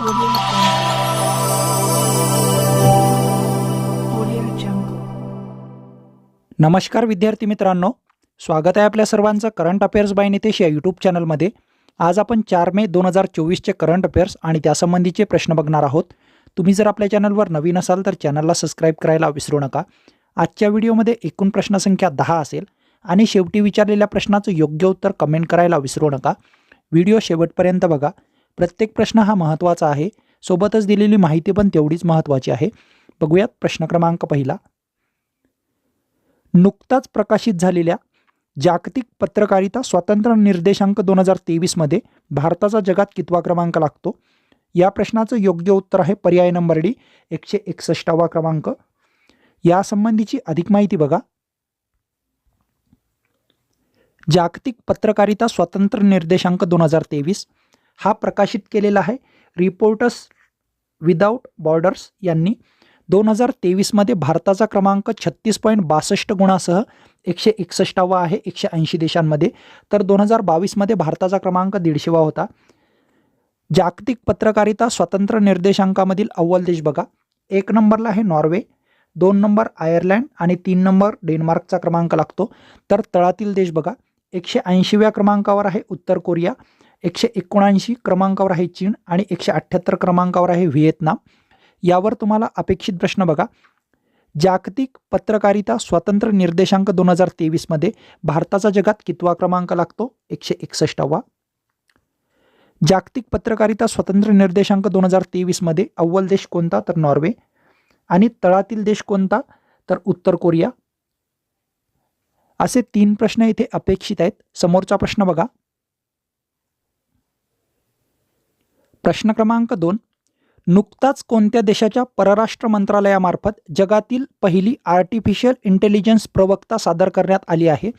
Audio Jungle. नमस्कार विद्यार्थी मित्रांनो, स्वागत आहे आपल्या सर्वांचं करंट अफेअर्स बाय नितेश या यूट्यूब चॅनलमध्ये। आज आपण 4 मे 2024चे करंट अफेअर्स आणि त्यासंबंधीचे प्रश्न बघणार आहोत। तुम्ही जर आपल्या चॅनलवर नवीन असाल तर चॅनलला सबस्क्राईब करायला विसरू नका। आजच्या व्हिडिओमध्ये एकूण प्रश्नसंख्या 10 असेल आणि शेवटी विचारलेल्या प्रश्नाचं योग्य उत्तर कमेंट करायला विसरू नका। व्हिडिओ शेवटपर्यंत बघा। प्रत्येक प्रश्न हा महत्त्वाचा आहे, सोबतच दिलेली माहिती पण तेवढीच महत्त्वाची आहे। बघूयात प्रश्न क्रमांक पहिला। नुकताच प्रकाशित झालेल्या जागतिक पत्रकारिता स्वातंत्र्य निर्देशांक 2023 मध्ये भारताचा जगात कितवा क्रमांक लागतो? या प्रश्नाचं योग्य उत्तर आहे पर्याय नंबर डी, 161वा क्रमांक। यासंबंधीची अधिक माहिती बघा। जागतिक पत्रकारिता स्वातंत्र्य निर्देशांक 2023 हा प्रकाशित केलेला आहे रिपोर्टर्स विदाउट बॉर्डर्स यांनी। 2023 मध्ये भारताचा क्रमांक 36.62 गुणासह 161वा आहे 180 देशांमध्ये। तर 2022 मध्ये भारताचा क्रमांक 150वा होता। जागतिक पत्रकारिता स्वातंत्र्य निर्देशांकामधील अव्वल देश बघा। 1 नंबरला आहे नॉर्वे, 2 नंबर आयर्लंड आणि 3 नंबर डेन्मार्कचा क्रमांक लागतो। तर तळातील देश बघा। 180व्या क्रमांकावर आहे उत्तर कोरिया, 179 क्रमांकावर आहे चीन आणि 178 क्रमांकावर आहे व्हिएतनाम। यावर तुम्हाला अपेक्षित प्रश्न बघा। जागतिक पत्रकारिता स्वातंत्र्य निर्देशांक 2023 मध्ये भारताचा जगात कितवा क्रमांक लागतो? 161वा। जागतिक पत्रकारिता स्वातंत्र्य निर्देशांक 2023 मध्ये अव्वल देश कोणता? तर नॉर्वे। आणि तळातील देश कोणता? तर उत्तर कोरिया। असे 3 प्रश्न इथे अपेक्षित आहेत। समोरचा प्रश्न बघा। प्रश्न क्रमांक 2, नुकताच कोणत्या देशाच्या परराष्ट्र मंत्रालयामार्फत जगातील पहिली आर्टिफिशियल इंटेलिजन्स प्रवक्ता सादर करण्यात आली आहे?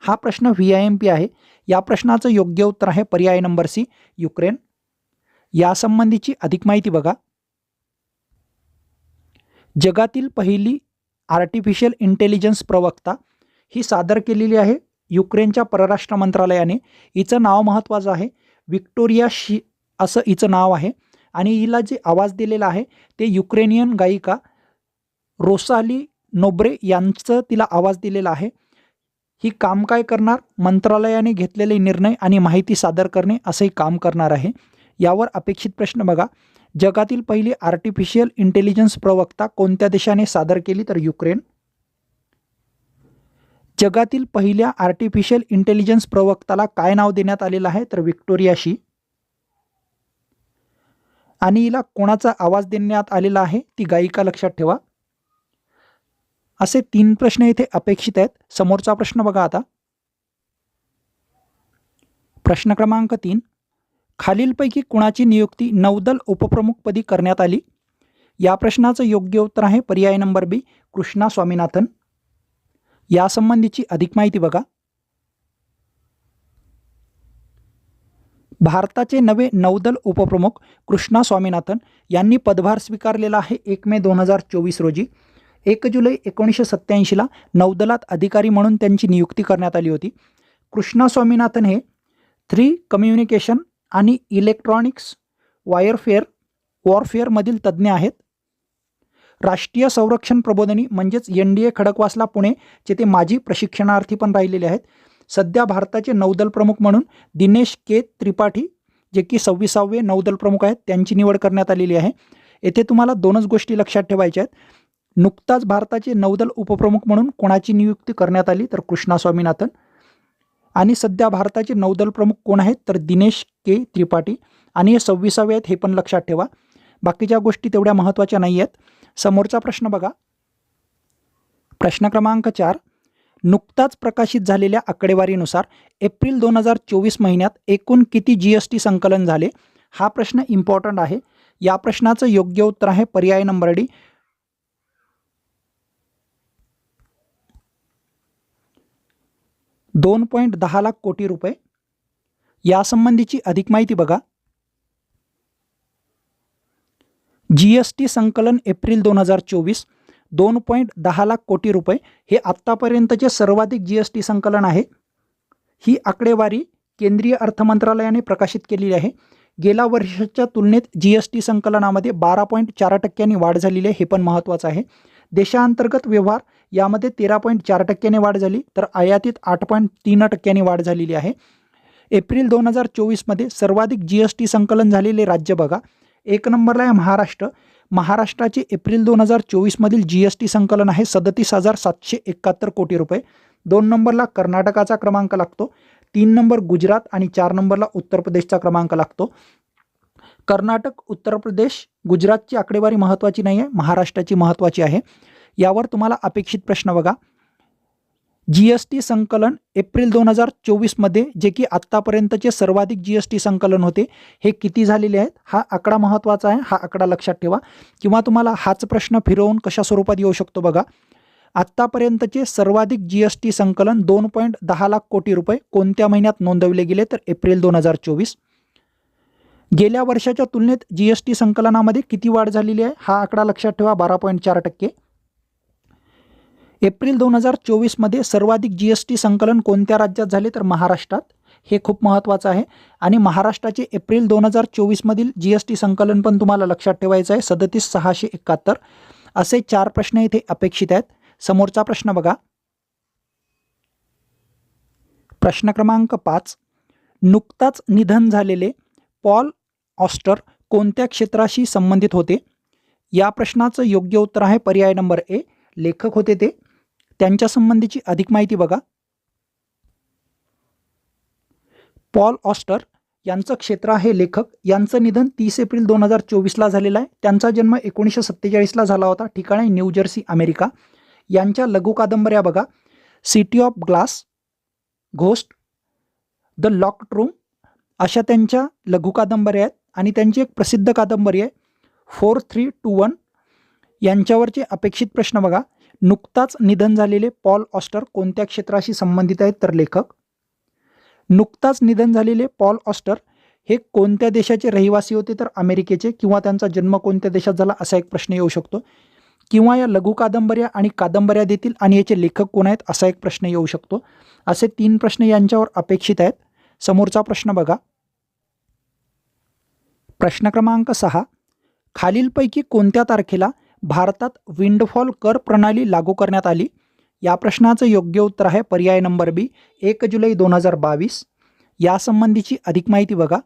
हा प्रश्न VIMP आहे। या प्रश्नाचं योग्य उत्तर आहे पर्याय नंबर सी, युक्रेन। यासंबंधीची अधिक माहिती बघा। जगातील पहिली आर्टिफिशियल इंटेलिजन्स प्रवक्ता ही सादर केलेली आहे युक्रेनच्या परराष्ट्र मंत्रालयाने। हिचं नाव महत्त्वाचं आहे, विक्टोरिया शी असं हिचं नाव आहे। आणि हिला जे आवाज दिलेला आहे ते युक्रेनियन गायिका रोसाली नोब्रे यांचं तिला आवाज दिलेला आहे। ही काम काय करणार? मंत्रालयाने घेतलेले निर्णय आणि माहिती सादर करणे असंही काम करणार आहे। यावर अपेक्षित प्रश्न बघा। जगातील पहिली आर्टिफिशियल इंटेलिजन्स प्रवक्ता कोणत्या देशाने सादर केली? तर युक्रेन। जगातील पहिल्या आर्टिफिशियल इंटेलिजन्स प्रवक्ताला काय नाव देण्यात आलेलं आहे? तर विक्टोरिया शी। आणि हिला कोणाचा आवाज देण्यात आलेला आहे? ती गायिका, लक्षात ठेवा। असे 3 प्रश्न इथे अपेक्षित आहेत। समोरचा प्रश्न बघा आता। प्रश्न क्रमांक 3, खालीलपैकी कुणाची नियुक्ती नौदल उपप्रमुखपदी करण्यात आली? या प्रश्नाचं योग्य उत्तर आहे पर्याय नंबर बी, कृष्णा स्वामीनाथन। यासंबंधीची अधिक माहिती बघा। भारताचे नवे नौदल उपप्रमुख कृष्णा स्वामीनाथन यांनी पदभार स्वीकारलेला आहे 1 मे 2024 रोजी। 1 जुलै 1987ला नौदलात अधिकारी म्हणून त्यांची नियुक्ती करण्यात आली होती। कृष्णा स्वामीनाथन हे 3 कम्युनिकेशन आणि इलेक्ट्रॉनिक्स वॉरफेअरमधील तज्ज्ञ आहेत। राष्ट्रीय संरक्षण प्रबोधिनी म्हणजेच NDA खडकवासला पुणे चे ते माजी प्रशिक्षणार्थी पण राहिलेले आहेत। सध्या भारताचे नौदल प्रमुख म्हणून दिनेश के त्रिपाठी जे की 26वे नौदल प्रमुख आहेत त्यांची निवड करण्यात आलेली आहे। येथे तुम्हाला 2च गोष्टी लक्षात ठेवायच्या आहेत। नुकताच भारताचे नौदल उपप्रमुख म्हणून कोणाची नियुक्ती करण्यात आली? तर कृष्णा स्वामीनाथन। आणि सध्या भारताचे नौदल प्रमुख कोण आहेत? तर दिनेश के त्रिपाठी। आणि हे 26वे आहेत हे पण लक्षात ठेवा। बाकीच्या गोष्टी तेवढ्या महत्त्वाच्या नाही आहेत। समोरचा प्रश्न बघा। प्रश्न क्रमांक 4, नुकताच प्रकाशित झालेल्या आकडेवारीनुसार एप्रिल 2024 महिन्यात एकूण किती GST संकलन झाले? हा प्रश्न इम्पॉर्टंट आहे। या प्रश्नाचं योग्य उत्तर आहे पर्याय नंबर डी, 2.10 लाख कोटी रुपये। यासंबंधीची अधिक माहिती बघा। GST संकलन एप्रिल 2024 2.10 लाख कोटी रुपये हे आत्तापर्यंतचे सर्वाधिक GST संकलन आहे। ही आकडेवारी केंद्रीय अर्थ मंत्रालयाने प्रकाशित केलेली आहे। गेल्या वर्षाच्या तुलनेत GST संकलनामध्ये 12.4% वाढ झालेली आहे, हे पण महत्त्वाचं आहे. देशांतर्गत व्यवहार यामध्ये 13.4% वाढ झाली, तर आयातीत 8.3% वाढ झालेली आहे. एप्रिल 2024मध्ये सर्वाधिक GST संकलन झालेले राज्य बघा. 1 नंबरला आहे महाराष्ट्र. महाराष्ट्राचे एप्रिल 2024मधील GST संकलन आहे 37,771 कोटी रुपये. 2 नंबरला कर्नाटकाचा क्रमांक लागतो. 3 नंबर गुजरात आणि 4 नंबरला उत्तर प्रदेशचा क्रमांक लागतो. कर्नाटक, उत्तर प्रदेश, गुजरातची आकडेवारी महत्त्वाची नाही आहे, महाराष्ट्राची महत्त्वाची आहे. यावर तुम्हाला अपेक्षित प्रश्न बघा. GST संकलन एप्रिल 2024मध्ये जे की आत्तापर्यंतचे सर्वाधिक GST संकलन होते, हे किती झालेले आहेत? हा आकडा महत्त्वाचा आहे, हा आकडा लक्षात ठेवा. किंवा तुम्हाला हाच प्रश्न फिरवून कशा स्वरूपात येऊ शकतो बघा. आत्तापर्यंतचे सर्वाधिक GST संकलन 2.10 लाख कोटी रुपये कोणत्या महिन्यात नोंदवले गेले? तर एप्रिल 2024. गेल्या वर्षाच्या तुलनेत GST संकलनामध्ये किती वाढ झालेली आहे? हा आकडा लक्षात ठेवा, 12.4%. एप्रिल 2024मध्ये सर्वाधिक GST संकलन कोणत्या राज्यात झाले? तर महाराष्ट्रात. हे खूप महत्त्वाचं आहे. आणि महाराष्ट्राचे एप्रिल 2024मधील GST संकलन पण तुम्हाला लक्षात ठेवायचं आहे, 37,671. असे 4 प्रश्न इथे अपेक्षित आहेत. समोरचा प्रश्न बघा. प्रश्न क्रमांक 5. नुकताच निधन झालेले पॉल ऑस्टर कोणत्या क्षेत्राशी संबंधित होते? या प्रश्नाचं योग्य उत्तर आहे पर्याय नंबर ए, लेखक होते ते. त्यांच्या संबंधीची अधिक माहिती बघा. पॉल ऑस्टर यांचं क्षेत्र आहे लेखक. यांचं निधन 30 एप्रिल 2024ला झालेलं आहे. त्यांचा जन्म 1947ला झाला होता. ठिकाण आहे न्यू जर्सी, अमेरिका. यांच्या लघु कादंबऱ्या बघा. City of glass, ghost, the locked room अशा त्यांच्या लघु कादंबऱ्या आहेत. आणि त्यांची एक प्रसिद्ध कादंबरी आहे 4321. यांच्यावरचे अपेक्षित प्रश्न बघा. नुकताच निधन झालेले पॉल ऑस्टर कोणत्या क्षेत्राशी संबंधित आहेत? तर लेखक. नुकताच निधन झालेले पॉल ऑस्टर हे कोणत्या देशाचे रहिवासी होते? तर अमेरिकेचे. किंवा त्यांचा जन्म कोणत्या देशात झाला असा एक प्रश्न येऊ शकतो. किंवा या लघु कादंबऱ्या आणि कादंबऱ्या देतील आणि याचे लेखक कोण आहेत असा एक प्रश्न येऊ शकतो. असे 3 प्रश्न यांच्यावर अपेक्षित आहेत. समोरचा प्रश्न बघा. प्रश्न क्रमांक 6. खालीलपैकी कोणत्या तारखेला भारतात विंडफॉल कर प्रणाली लागू करण्यात आली? या प्रश्नाचं योग्य उत्तर आहे पर्याय नंबर बी, 1 जुलै 2022. यासंबंधीची अधिक माहिती बघा.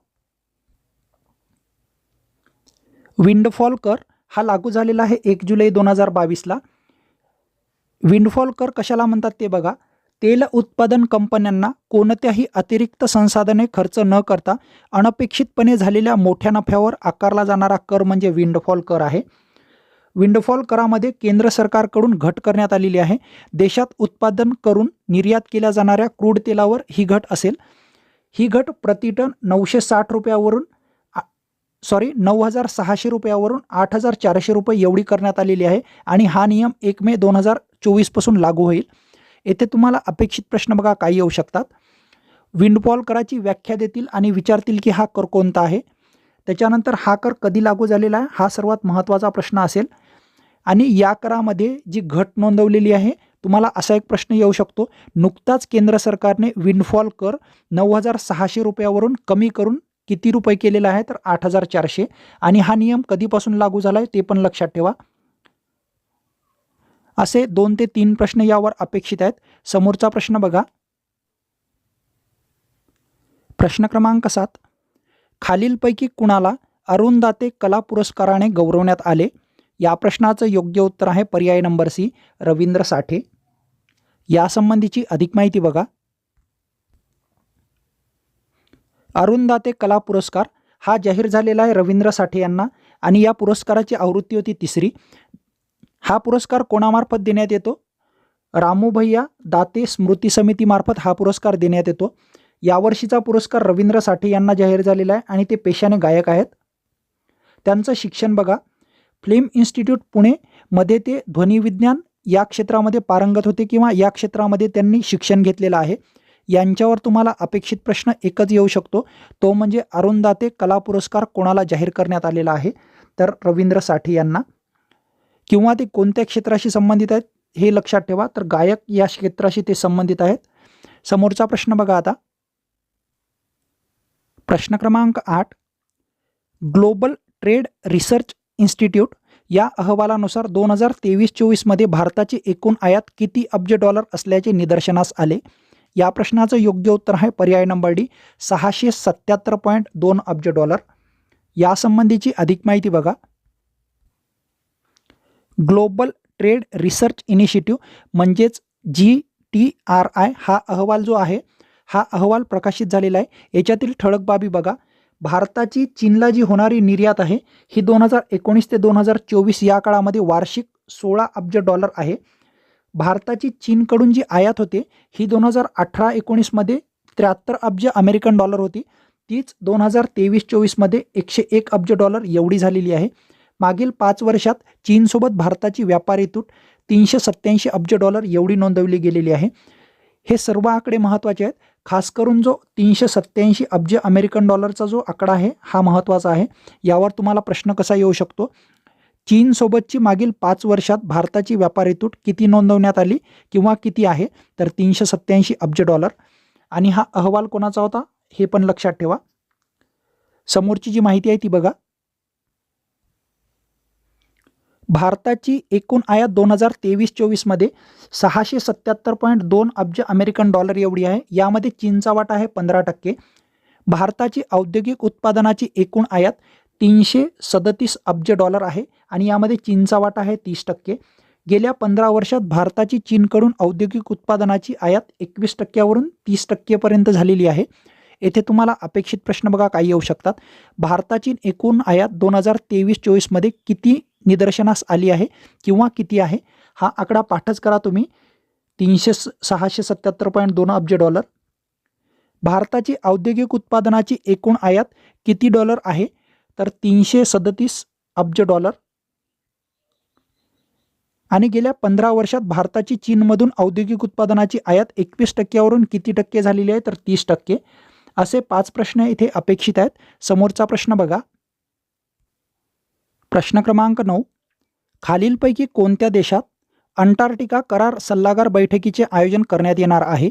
विंडफॉल कर हा लागू झालेला आहे 1 जुलै 2022ला. विंडफॉल कर कशाला म्हणतात ते बघा. तेल उत्पादन कंपन्यांना कोणत्याही अतिरिक्त संसाधने खर्च न करता अनपेक्षितपणे झालेल्या मोठ्या नफ्यावर आकारला जाणारा कर म्हणजे विंडफॉल कर आहे. विंडफॉल करामध्ये केंद्र सरकारकडून घट करण्यात आलेली आहे. देशात उत्पादन करून निर्यात केल्या जाणाऱ्या क्रूड तेलावर ही घट असेल. ही घट प्रतिटन 960 रुपयावरून 9,600 रुपयावरून 8,400 रुपये एवढी करण्यात आलेली आहे. आणि हा नियम 1 मे 2024 पासून लागू होईल. येथे तुम्हाला अपेक्षित प्रश्न बघा काय येऊ शकतात. विंडफॉल कराची व्याख्या देतील आणि विचारतील की हा कर कोणता आहे. त्याच्यानंतर हा कर कधी लागू झालेला आहे हा सर्वात महत्त्वाचा प्रश्न असेल. आणि या करामध्ये जी घट नोंदवलेली आहे तुम्हाला असा एक प्रश्न येऊ शकतो. नुकताच केंद्र सरकारने विंडफॉल कर 9,600 रुपयावरून कमी करून किती रुपये केलेला आहे? तर 8,400. आणि हा नियम कधीपासून लागू झाला आहे ते पण लक्षात ठेवा. असे 2 ते 3 प्रश्न यावर अपेक्षित आहेत. समोरचा प्रश्न बघा. प्रश्न क्रमांक 7. खालीलपैकी कुणाला अरुणदाते कला पुरस्काराने गौरवण्यात आले? या प्रश्नाचं योग्य उत्तर आहे पर्याय नंबर सी, रवींद्र साठे. यासंबंधीची अधिक माहिती बघा. अरुणदाते कला पुरस्कार हा जाहीर झालेला आहे रवींद्र साठे यांना. आणि या पुरस्काराची आवृत्ती होती 3री. हा पुरस्कार कोणामार्फत देण्यात येतो? रामूभैया दाते स्मृती समितीमार्फत हा पुरस्कार देण्यात येतो. यावर्षीचा पुरस्कार रवींद्र साठे यांना जाहीर झालेला आहे आणि ते पेशाने गायक आहेत. त्यांचं शिक्षण बघा. फिल्म इन्स्टिट्यूट पुणे मध्ये ते ध्वनिविज्ञान या क्षेत्रामध्ये पारंगत होते किंवा या क्षेत्रामध्ये त्यांनी शिक्षण घेतलेलं आहे. यांच्यावर तुम्हाला अपेक्षित प्रश्न एकच येऊ शकतो, तो म्हणजे अरुणदाते कला पुरस्कार कोणाला जाहीर करण्यात आलेला आहे? तर रवींद्र साठे यांना. किंवा ते कोणत्या क्षेत्राशी संबंधित आहेत हे लक्षात ठेवा. तर गायक या क्षेत्राशी ते संबंधित आहेत. समोरचा प्रश्न बघा आता. प्रश्न क्रमांक 8. ग्लोबल ट्रेड रिसर्च इन्स्टिट्यूट या अहवालानुसार 2023-24 मध्ये भारताची एकूण आयात किती अब्ज डॉलर असल्याचे निदर्शनास आले? या प्रश्नाचं योग्य उत्तर आहे पर्याय नंबर डी 677.2 अब्ज डॉलर. यासंबंधीची अधिक माहिती बघा. ग्लोबल ट्रेड रिसर्च इनिशिएटिव्ह म्हणजेच GTRI हा अहवाल जो आहे हा अहवाल प्रकाशित झालेला आहे. याच्यातील ठळक बाबी बघा. भारताची चीनला जी होणारी निर्यात आहे ही 2019 ते 2024 या काळामध्ये वार्षिक 16 अब्ज डॉलर आहे. भारताची चीनकडून जी आयात होते ही 2018-19 मध्ये 73 अब्ज अमेरिकन डॉलर होती. तीच 2023-24 मध्ये 101 अब्ज डॉलर एवढी झालेली आहे. मागील 5 वर्षात चीनसोबत भारताची व्यापारी तूट 387 अब्ज डॉलर एवढी नोंदवली गेलेली आहे. हे सर्व आकडे महत्त्वाचे आहेत. खास करून जो 387 अब्ज अमेरिकन डॉलरचा जो आकडा आहे हा महत्त्वाचा आहे. यावर तुम्हाला प्रश्न कसा येऊ शकतो? चीनसोबतची मागील 5 वर्षात भारताची व्यापारी तूट किती नोंदवण्यात आली किंवा किती आहे? तर 387 अब्ज डॉलर. आणि हा अहवाल कोणाचा होता हे पण लक्षात ठेवा. समोरची जी माहिती आहे ती बघा. भारताची एकूण आयात 2023-24 मध्ये 677.2 अब्ज अमेरिकन डॉलर एवढी आहे. यामध्ये चीनचा वाटा आहे 15%. भारताची औद्योगिक उत्पादनाची एकूण आयात 337 अब्ज डॉलर आहे आणि यामध्ये चीनचा वाटा आहे 30%. गेल्या 15 वर्षात भारताची चीनकडून औद्योगिक उत्पादनाची आयात 21%वरून 30% पर्यंत झालेली आहे. येथे तुम्हाला अपेक्षित प्रश्न बघा काय येऊ शकतात. भारताची एकूण आयात 2023-24 मध्ये किती निदर्शनास आली आहे किंवा किती आहे? हा आकडा पाठच करा तुम्ही. 677.2 अब्ज डॉलर. भारताची औद्योगिक उत्पादनाची एकूण आयात किती डॉलर आहे? तर 337 अब्ज डॉलर. आणि गेल्या 15 वर्षात भारताची चीनमधून औद्योगिक उत्पादनाची आयात 21%वरून किती टक्के झालेली आहे? तर 30%. असे 5 प्रश्न इथे अपेक्षित आहेत. समोरचा प्रश्न बघा. प्रश्न क्रमांक 9. खालीलपैकी कोणत्या देशात अंटार्क्टिका करार सल्लागार बैठकीचे आयोजन करण्यात येणार आहे?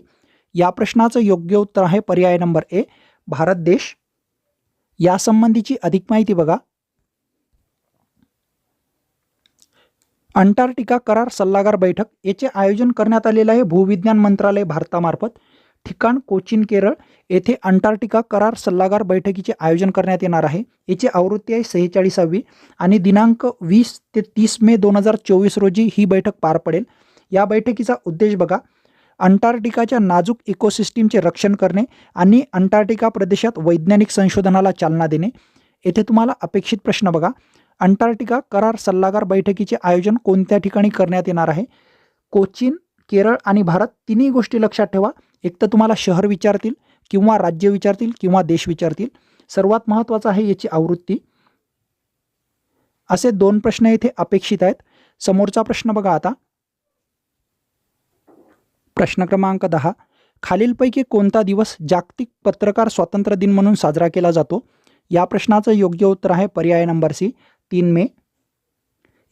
या प्रश्नाचं योग्य उत्तर आहे पर्याय नंबर ए भारत देश. यासंबंधीची अधिक माहिती बघा. अंटार्क्टिका करार सल्लागार बैठक याचे आयोजन करण्यात आलेले आहे भूविज्ञान मंत्रालय भारतामार्फत. ठिकाण कोचीन केरळ येथे अंटार्क्टिका करार सल्लागार बैठकीचे आयोजन करण्यात येणार आहे. याची आवृत्ती आहे 46वी आणि दिनांक 20 ते 30 मे 2024 रोजी ही बैठक पार पडेल. या बैठकीचा उद्देश बघा. अंटार्क्टिकाच्या नाजूक इकोसिस्टीमचे रक्षण करणे आणि अंटार्क्टिका प्रदेशात वैज्ञानिक संशोधनाला चालना देणे. येथे तुम्हाला अपेक्षित प्रश्न बघा. अंटार्क्टिका करार सल्लागार बैठकीचे आयोजन कोणत्या ठिकाणी करण्यात येणार आहे? कोचीन, केरळ आणि भारत तिन्ही गोष्टी लक्षात ठेवा. एक तर तुम्हाला शहर विचारतील किंवा राज्य विचारतील किंवा देश विचारतील. सर्वात महत्त्वाचं आहे याची आवृत्ती. असे 2 प्रश्न येथे अपेक्षित आहेत. समोरचा प्रश्न बघा आता. प्रश्न क्रमांक 10. खालीलपैकी कोणता दिवस जागतिक पत्रकार स्वातंत्र्य दिन म्हणून साजरा केला जातो? या प्रश्नाचं योग्य उत्तर आहे पर्याय नंबर सी 3 मे.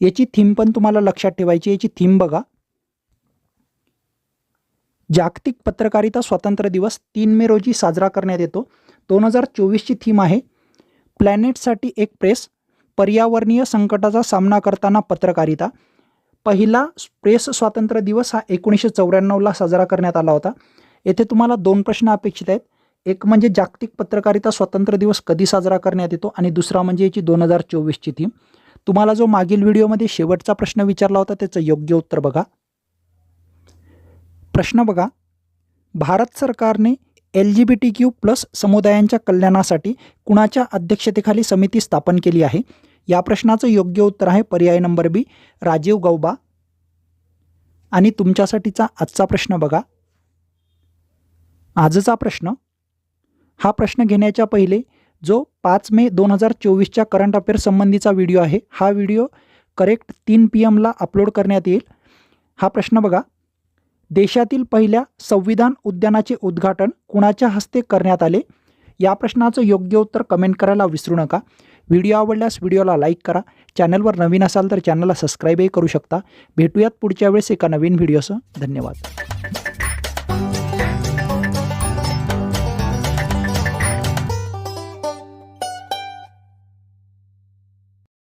याची थीम पण तुम्हाला लक्षात ठेवायची. याची थीम बघा. जागतिक पत्रकारिता स्वातंत्र्य दिवस 3 मे रोजी साजरा करण्यात येतो. 2024ची थीम आहे प्लॅनेटसाठी एक प्रेस, पर्यावरणीय संकटाचा सामना करताना पत्रकारिता. पहिला प्रेस स्वातंत्र्य दिवस हा 1994ला साजरा करण्यात आला होता. येथे तुम्हाला 2 प्रश्न अपेक्षित आहेत. एक म्हणजे जागतिक पत्रकारिता स्वातंत्र्य दिवस कधी साजरा करण्यात येतो आणि दुसरा म्हणजे याची 2024ची थीम. तुम्हाला जो मागील व्हिडिओमध्ये शेवटचा प्रश्न विचारला होता त्याचं योग्य उत्तर बघा. प्रश्न बघा. भारत सरकारने LGBTQ+ समुदायांच्या कल्याणासाठी कुणाच्या अध्यक्षतेखाली समिती स्थापन केली आहे? या प्रश्नाचं योग्य उत्तर आहे पर्याय नंबर बी राजीव गौबा. आणि तुमच्यासाठीचा आजचा प्रश्न बघा. आजचा प्रश्न. हा प्रश्न घेण्याच्या पहिले जो 5 मे 2024च्या करंट अफेअर्स संबंधीचा व्हिडिओ आहे हा व्हिडिओ करेक्ट 3 PM अपलोड करण्यात येईल. हा प्रश्न बघा. देशातील पहिल्या संविधान उद्यानाचे उद्घाटन कुणाच्या हस्ते करण्यात आले? या प्रश्नाचं योग्य उत्तर कमेंट करायला विसरू नका. व्हिडिओ आवडल्यास व्हिडिओला लाईक करा. चॅनलवर नवीन असाल तर चॅनलला सबस्क्राईबही करू शकता. भेटूयात पुढच्या वेळेस एका नवीन व्हिडिओसह. धन्यवाद.